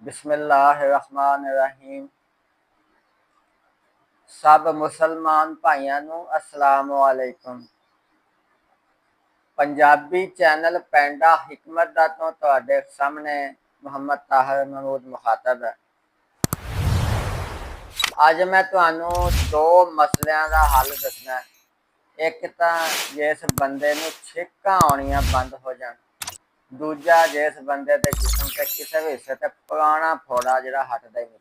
बिस्मिल्लाहिर्रहमानिर्रहीम। सब मुसलमान भाइयों नू अस्सलाम वालेकुम। पंजाबी चैनल पेंडा हिकमत दा तो तुहाडे सामने मुहम्मद ताहिर महमूद मुखातब है। अज मैं तुहानू दो मसलियां दा हल दसना है। एक तां जिस बंदे नू छिक्कां आउणियां बंद हो जाण, दूजा जिस बंदे दे जिस्म ते किसी भी हिस्से ते पुराना फोड़ा जिहड़ा हटदा ही नहीं।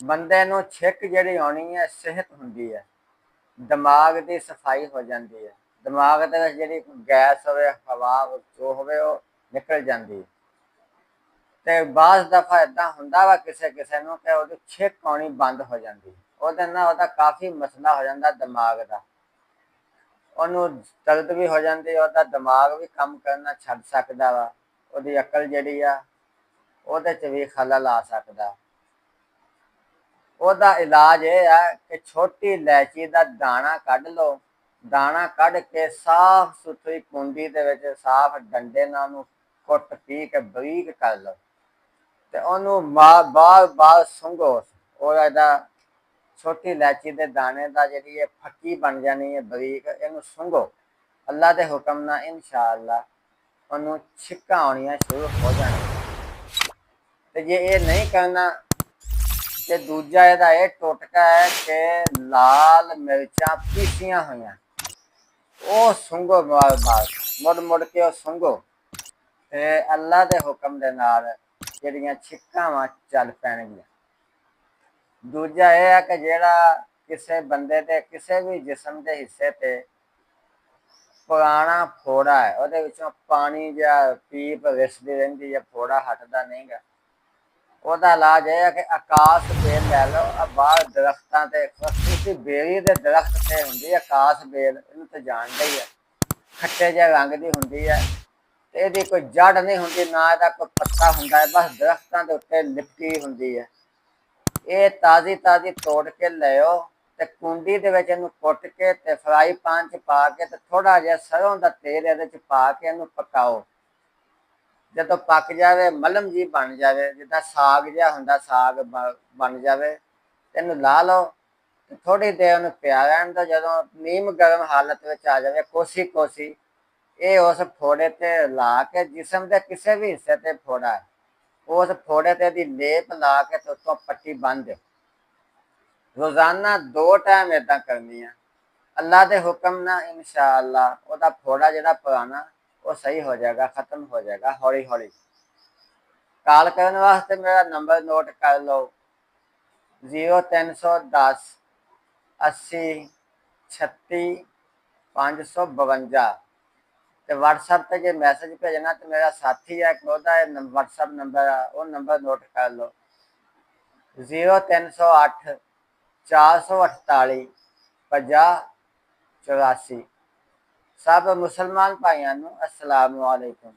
बंदे नू छिक जिहड़ी आउणी है सेहत हुंदी है, दिमाग की सफाई हो जाती है, दिमाग दे विच जिहड़ी गैस होवे हवा जो होवे वो निकल जाती है। ते बाज़ दफ़ा इदां हुंदा वा किसे किसे नू कि उहदी छिक आउणी बंद हो जाती है, ਉਹਦੇ ਨਾਲ ਉਹਦਾ काफ़ी मसला हो जाता दिमाग का। ਉਹਨੂੰ दर्द भी हो जाती है, ਉਹਦਾ दिमाग भी काम करना छड्ड सकदा वा, ਉਹਦੀ अकल ਜਿਹੜੀ ਆ ਉਹਦੇ 'ਚ भी खलल आ सकदा। ਉਹਦਾ इलाज ये है कि छोटी इलायची का दाना कढ़ लो, दाना कढ़ के साफ सुथरी कुंडी दे विच साफ डंडे नाल ਉਹਨੂੰ कुट पी के बरीक कर लो ते ਉਹਨੂੰ बार बार सुंघो। और ਇਹਦਾ छोटी इलायची के दाने का जी फक्की बन जानी है बरीक, इनू सुंघो। अल्लाह के हुक्म ना इंशाअल्लाह उन्होंने छिक्कां आउणियां शुरू हो जाणियां। ते जे ये नहीं करना ते दूजा इहदा ये टोटका है कि लाल मिर्चां पीसियां होईयां वो सुंघो, बार बार मुड़ मुड़ के वो सुंघो ते अल्लाह के हुक्म दे नाल जिहड़ियां छिक्कां वां चल पैणगियां। दूजा यह है कि जिहड़ा किसी बंदे के किसी भी जिस्म के हिस्से ते पुराना फोड़ा है, ਉਹਦੇ ਵਿੱਚੋਂ पानी ਜਾਂ पीप रिसदी रहिंदी है, फोड़ा हटदा नहीं गा, ਉਹਦਾ इलाज यह है कि आकाश बेल लै लो। बाहर दरख्तां ते खसूसी बेरी दे दरख्त ते हुंदी है आकाश बेल, इहनूं ते जाणदा ही है, खट्टे जे रंग दी हुंदी है ते इहदी कोई जड़ नहीं हुंदी, ना इहदा कोई पत्ता हुंदा है, बस दरख्तां दे उत्ते लिपटी हुंदी है। ये ताज़ी ताज़ी तोड़ के लिओ ते कुंडी दे विच इहनूं कुट के ते फ्राई पैन च पा के ते थोड़ा जिहा सरों दा तेल इहदे च पा के इहनूं पकाओ। जदों पक जावे मलम जी बन जावे, जिद्दां साग जिहा हुंदा साग बन जावे, इहनूं ला लो ते थोड़ी देर इहनूं पिया रहण दो। जदों नीम गर्म हालत विच आ जावे कोसी कोसी, ये उस फोड़े ते ला के जिस्म दे किसी भी हिस्से ते फोड़ा है उस फोड़े ते दी लेप ला के ते उत्तों पट्टी बन दे। रोजाना 2 टाइम इदां करनी है। अल्लाह के हुक्म ना इंशाअल्लाह ਉਹਦਾ फोड़ा जिहड़ा पुराना वो सही हो जाएगा, खत्म हो जाएगा हौली हौली। कॉल करने वास्ते मेरा नंबर नोट कर लो 0310 80 36 552। तो व्हाट्सएप पर जो मैसेज भेजना तो मेरा साथी है एक व्हाट्सएप नंबर है, वो नंबर नोट कर लो 0308 448 50 84। सब मुसलमान भाइयों नू अस्सलाम वालेकुम।